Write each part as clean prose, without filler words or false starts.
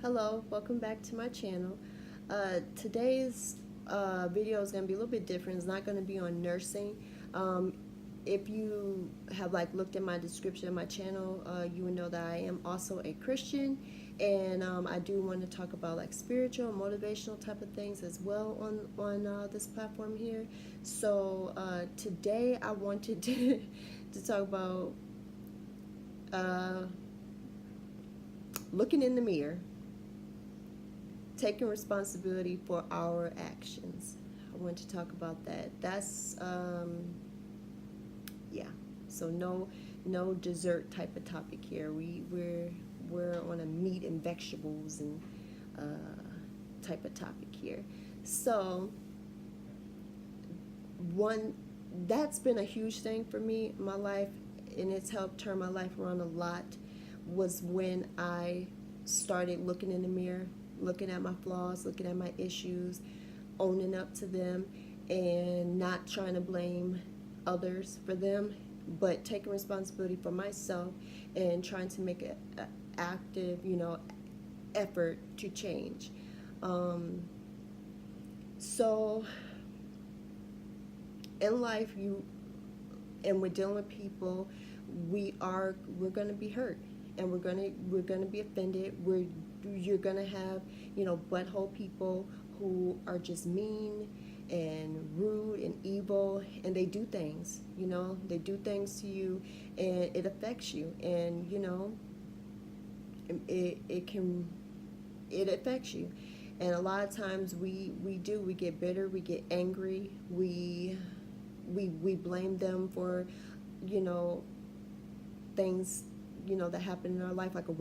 Hello, welcome back to my channel. Today's video is going to be a little bit different. It's not going to be on nursing. Um, if you have looked at my description of my channel, you would know that I am also a Christian, and I do want to talk about spiritual, motivational type of things as well on this platform here. So today I wanted to talk about uh, looking in the mirror, taking responsibility for our actions. I want to talk about that. Yeah. So no dessert type of topic here. We're on a meat and vegetables and type of topic here. So one that's been a huge thing for me in my life, and it's helped turn my life around a lot. Was when I started looking in the mirror, looking at my flaws, looking at my issues, owning up to them, and not trying to blame others for them, but taking responsibility for myself and trying to make an active, effort to change. Um, so in life, and we're dealing with people, we're going to be hurt, and we're going to be offended. You're going to have butthole people who are just mean and rude and evil, and they do things to you, and it affects you, and it affects you. And a lot of times we get bitter, we get angry, we blame them for you know things that happen in our life, like the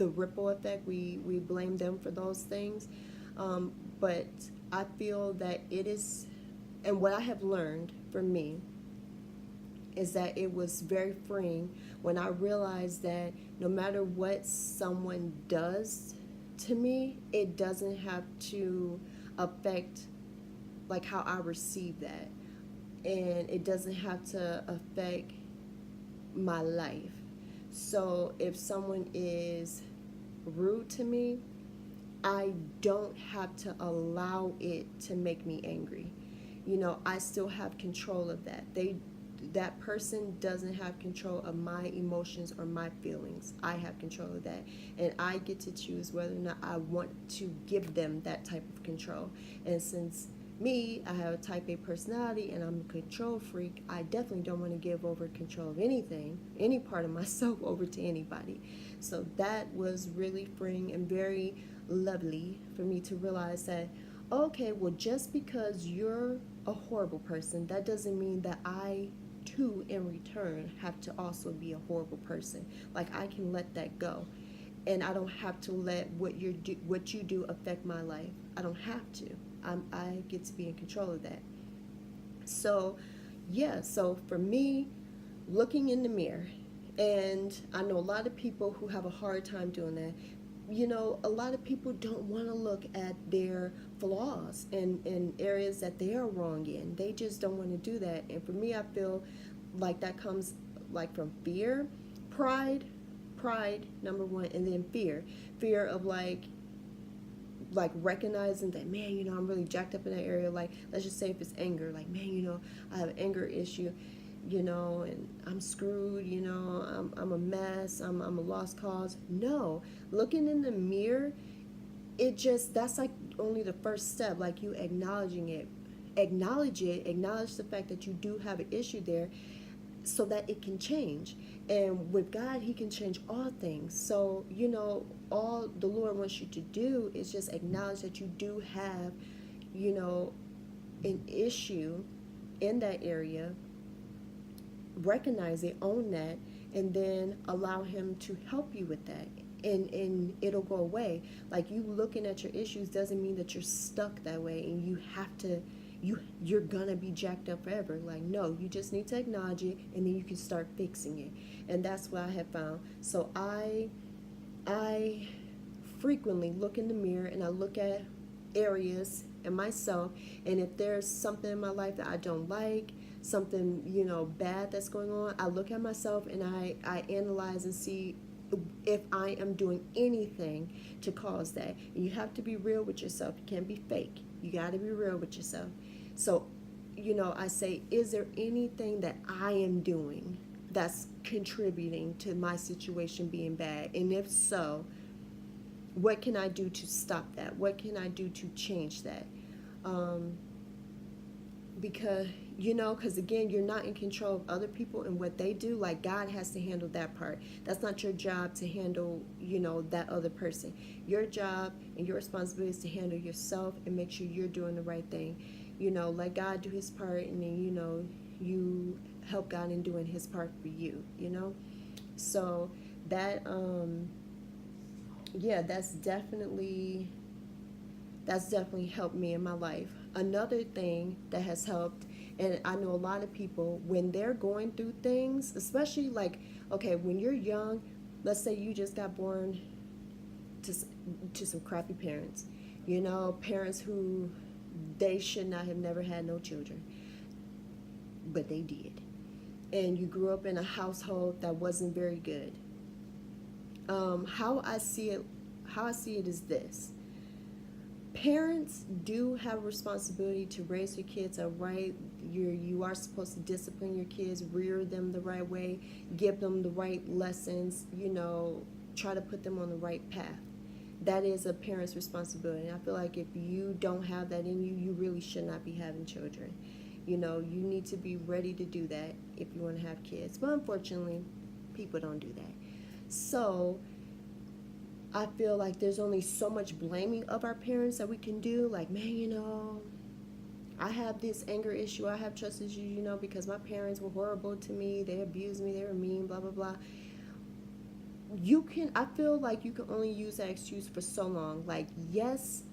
ripple effect. We blame them for those things. But I feel that it is, and what I have learned for me is that it was very freeing when I realized that no matter what someone does to me, it doesn't have to affect how I receive that, and it doesn't have to affect my life. So if someone is rude to me, I don't have to allow it to make me angry. I still have control of that. That person doesn't have control of my emotions or my feelings. I have control of that, and I get to choose whether or not I want to give them that type of control. And since me, I have a type A personality and I'm a control freak, I definitely don't want to give over control of anything, any part of myself, over to anybody. So that was really freeing and very lovely for me to realize that, okay, well, just because you're a horrible person, that doesn't mean that I too in return have to also be a horrible person. I can let that go, and I don't have to let what you do affect my life. I don't have to. I get to be in control of that. So yeah, so for me, looking in the mirror, and I know a lot of people who have a hard time doing that. A lot of people don't want to look at their flaws and areas that they are wrong in. They just don't want to do that. And for me, I feel like that comes from fear, pride, number one, and then fear of recognizing that, man, I'm really jacked up in that area. Let's just say if it's anger, man, I have an anger issue, and I'm screwed, I'm a mess, I'm a lost cause. No, looking in the mirror, that's only the first step. You acknowledging it, acknowledge the fact that you do have an issue there, so that it can change. And with God, He can change all things. So all the Lord wants you to do is just acknowledge that you do have an issue in that area, recognize it, own that, and then allow Him to help you with that, and it'll go away. You looking at your issues doesn't mean that you're stuck that way and you have to you're gonna be jacked up forever. No, you just need to acknowledge it, and then you can start fixing it. And that's what I have found. So I frequently look in the mirror, and I look at areas in myself, and if there's something in my life that I don't like, something bad that's going on, I look at myself and I analyze and see if I am doing anything to cause that. And you have to be real with yourself. You can't be fake. You got to be real with yourself. So, I say, is there anything that I am doing that's contributing to my situation being bad? And if so, what can I do to stop that? What can I do to change that? Um, because because again, you're not in control of other people and what they do. Like, God has to handle that part. That's not your job to handle that other person. Your job and your responsibility is to handle yourself and make sure you're doing the right thing. Let God do his part, and then you help God in doing his part for you. So that yeah, that's definitely helped me in my life. Another thing that has helped, and I know a lot of people, when they're going through things, especially like, okay, when you're young, let's say you just got born to, to some crappy parents, parents who they should not have never had no children, but they did. And you grew up in a household that wasn't very good. How I see it is this: parents do have a responsibility to raise their kids right. You are supposed to discipline your kids, rear them the right way, give them the right lessons, try to put them on the right path. That is a parent's responsibility. And I feel like if you don't have that in you, you really should not be having children. You need to be ready to do that if you want to have kids. But unfortunately, people don't do that. So I feel like there's only so much blaming of our parents that we can do. Like, man, I have this anger issue, I have trust issues, because my parents were horrible to me, they abused me, they were mean, blah, blah, blah. I feel like you can only use that excuse for so long. Like, yes,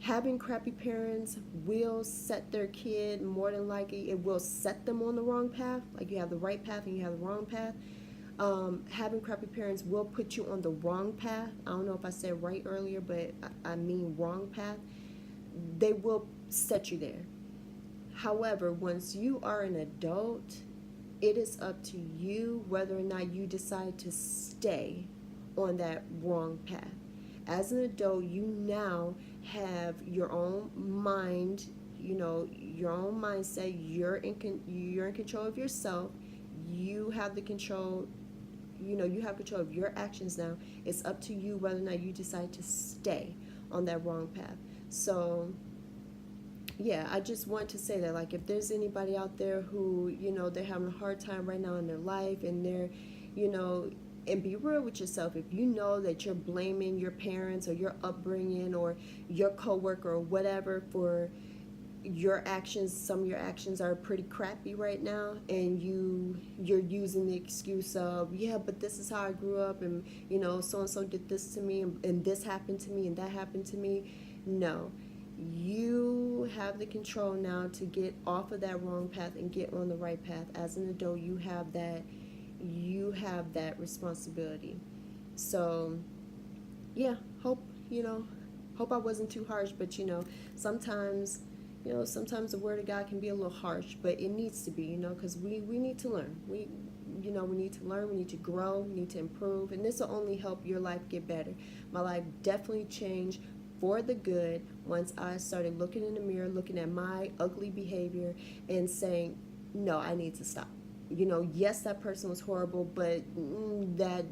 having crappy parents will set their kid, more than likely, it will set them on the wrong path. Like, you have the right path and you have the wrong path. Having crappy parents will put you on the wrong path. I don't know if I said right earlier, but I mean wrong path. They will set you there. However, once you are an adult, it is up to you whether or not you decide to stay on that wrong path. As an adult, you now have your own mind, your own mindset. You're in control of yourself. You have the control. You have control of your actions now. It's up to you whether or not you decide to stay on that wrong path. So yeah, I just want to say that, like, if there's anybody out there who, they're having a hard time right now in their life, and they're, and be real with yourself. If you know that you're blaming your parents or your upbringing or your coworker or whatever for your actions, some of your actions are pretty crappy right now, and you're using the excuse of, yeah, but this is how I grew up, and so and so did this to me, and this happened to me, and that happened to me. No, you have the control now to get off of that wrong path and get on the right path. As an adult, you have that responsibility. So yeah, hope I wasn't too harsh, but sometimes sometimes the word of God can be a little harsh, but it needs to be, because we need to learn. We need to learn, we need to grow, we need to improve, and this will only help your life get better. My life definitely changed for the good once I started looking in the mirror, looking at my ugly behavior, and saying, no, I need to stop. Yes, that person was horrible, but that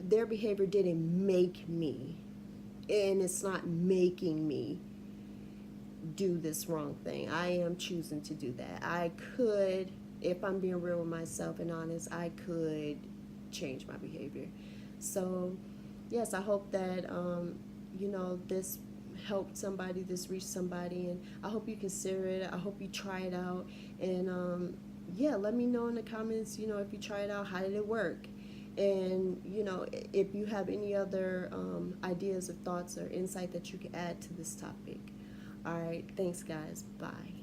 their behavior didn't make me, and it's not making me do this wrong thing. I am choosing to do that. I could, if I'm being real with myself and honest, I could change my behavior. So yes, I hope that this helped somebody, this reached somebody, and I hope you consider it. I hope you try it out, and yeah, let me know in the comments, if you try it out, how did it work? And if you have any other ideas or thoughts or insight that you can add to this topic. All right, thanks guys, bye.